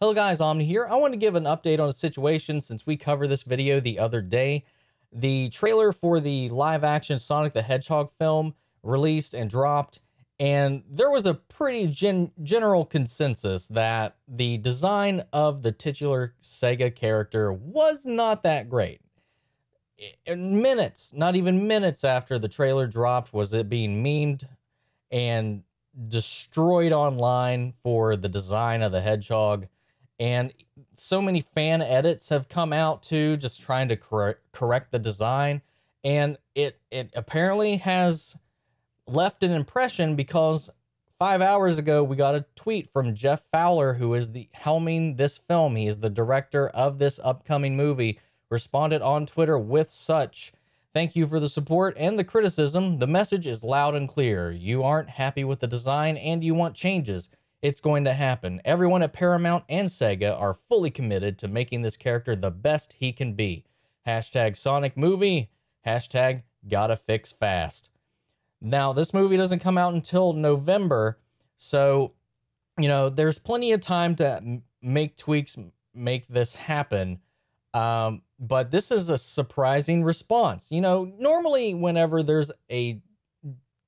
Hello guys, Omni here. I want to give an update on a situation since we covered this video the other day. The trailer for the live-action Sonic the Hedgehog film released and dropped, and there was a pretty general consensus that the design of the titular Sega character was not that great. In minutes, not even minutes after the trailer dropped, was it being memed and destroyed online for the design of the Hedgehog. And so many fan edits have come out too, just trying to correct the design. And it apparently has left an impression because 5 hours ago, we got a tweet from Jeff Fowler, who is helming this film. He is the director of this upcoming movie, responded on Twitter with such: "Thank you for the support and the criticism. The message is loud and clear. You aren't happy with the design and you want changes. It's going to happen. Everyone at Paramount and Sega are fully committed to making this character the best he can be. Hashtag Sonic movie. Hashtag gotta fix fast." Now, this movie doesn't come out until November, so, you know, there's plenty of time to make tweaks, make this happen. But this is a surprising response. You know, normally whenever there's a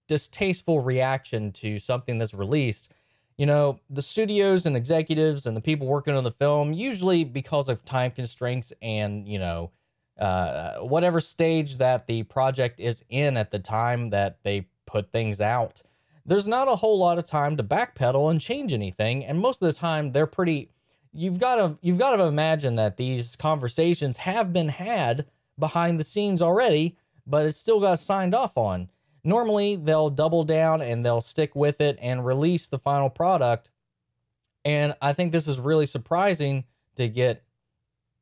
distasteful reaction to something that's released, you know, the studios and executives and the people working on the film, usually because of time constraints and, you know, whatever stage that the project is in at the time that they put things out, there's not a whole lot of time to backpedal and change anything. And most of the time they're pretty, you've got to imagine that these conversations have been had behind the scenes already, but it's still got signed off on. Normally, they'll double down and they'll stick with it and release the final product. And I think this is really surprising to get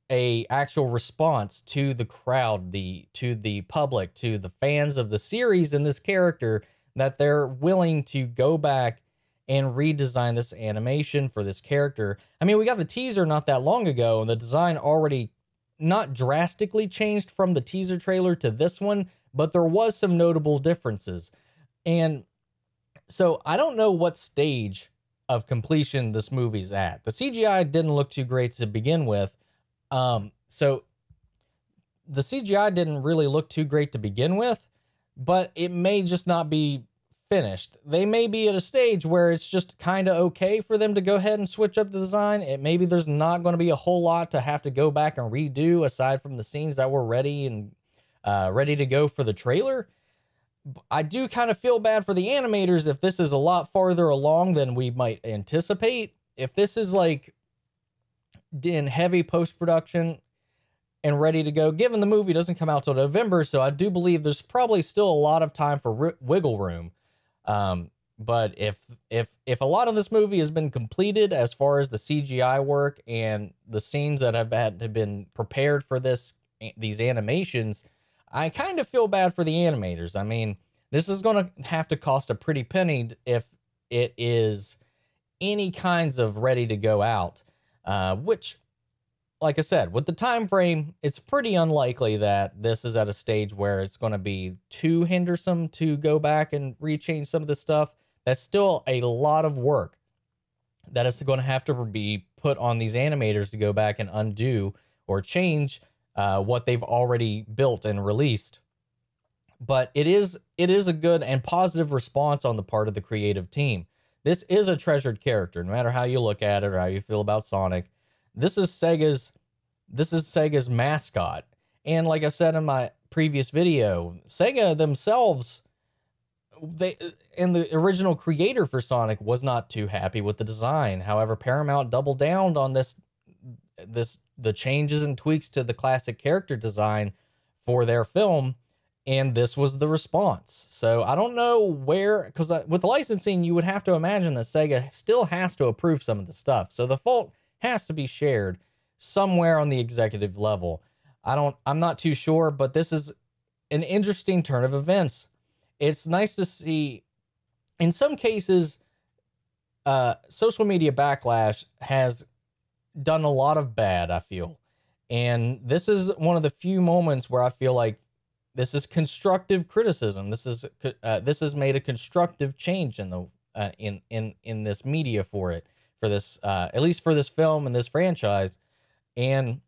a actual response to the crowd, to the public, to the fans of the series and this character, that they're willing to go back and redesign this animation for this character. I mean, we got the teaser not that long ago, and the design already not drastically changed from the teaser trailer to this one, but there was some notable differences. And so I don't know what stage of completion this movie's at. The CGI didn't look too great to begin with. So the CGI didn't really look too great to begin with, but it may just not be finished. They may be at a stage where it's just kind of okay for them to go ahead and switch up the design. Maybe there's not going to be a whole lot to have to go back and redo aside from the scenes that were ready and ready to go for the trailer. I do kind of feel bad for the animators if this is a lot farther along than we might anticipate. If this is like in heavy post-production and ready to go, given the movie doesn't come out till November, so I do believe there's probably still a lot of time for wiggle room. But if a lot of this movie has been completed as far as the CGI work and the scenes that have been prepared for these animations, I kind of feel bad for the animators. I mean, this is going to have to cost a pretty penny if it is any kinds of ready to go out, which, like I said, with the time frame, it's pretty unlikely that this is at a stage where it's going to be too hindersome to go back and rechange some of this stuff. That's still a lot of work that is going to have to be put on these animators to go back and undo or change what they've already built and released. But it is a good and positive response on the part of the creative team. This is a treasured character, no matter how you look at it or how you feel about Sonic. This is Sega's mascot. And like I said in my previous video, Sega themselves, and the original creator for Sonic was not too happy with the design. However, Paramount doubled down on the changes and tweaks to the classic character design for their film, and this was the response. So I don't know where, because with licensing, you would have to imagine that Sega still has to approve some of the stuff. So the fault has to be shared somewhere on the executive level. I'm not too sure, but this is an interesting turn of events. It's nice to see, in some cases, social media backlash has done a lot of bad, I feel. And this is one of the few moments where I feel like this is constructive criticism. This has made a constructive change in the in this media for it. for this, at least for this film and this franchise. And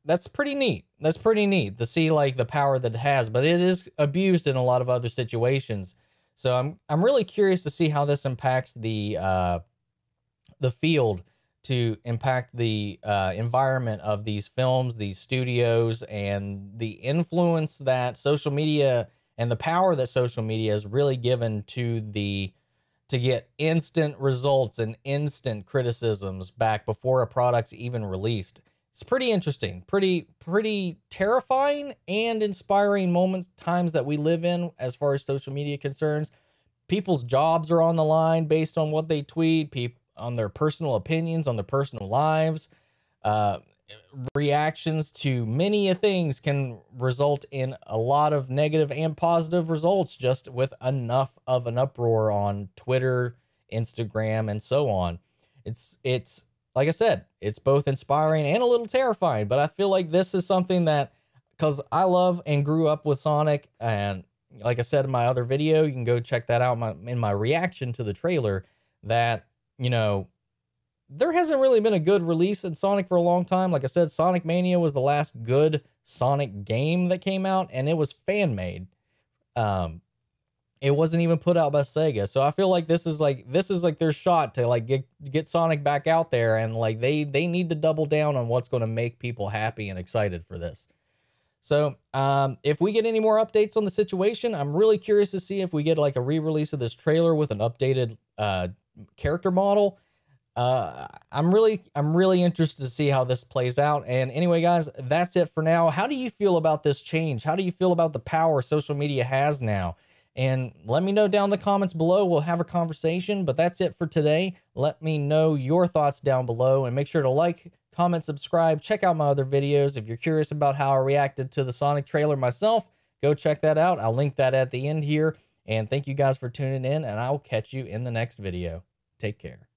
that's pretty neat. That's pretty neat to see like the power that it has, but it is abused in a lot of other situations. So I'm really curious to see how this impacts the field, to impact the environment of these films, these studios, and the influence that social media and the power that social media has really given to get instant results and instant criticisms back before a product's even released. It's pretty interesting, pretty terrifying and inspiring times that we live in as far as social media concerns. People's jobs are on the line based on what they tweet, on their personal opinions, on their personal lives. Reactions to many things can result in a lot of negative and positive results just with enough of an uproar on Twitter, Instagram, and so on. It's like I said, it's both inspiring and a little terrifying, but I feel like this is something that, because I love and grew up with Sonic, and like I said in my other video, you can go check that out in my reaction to the trailer, that, you know, there hasn't really been a good release in Sonic for a long time. Like I said, Sonic Mania was the last good Sonic game that came out, and it was fan-made. It wasn't even put out by Sega. So I feel like this is like their shot to like get Sonic back out there, and like they need to double down on what's going to make people happy and excited for this. So if we get any more updates on the situation, I'm really curious to see if we get like a re-release of this trailer with an updated character model. I'm really interested to see how this plays out. And anyway, guys, that's it for now. How do you feel about this change? How do you feel about the power social media has now? And let me know down in the comments below. We'll have a conversation, but that's it for today. Let me know your thoughts down below, and make sure to like, comment, subscribe, check out my other videos. If you're curious about how I reacted to the Sonic trailer myself, go check that out. I'll link that at the end here. And thank you guys for tuning in, and I'll catch you in the next video. Take care.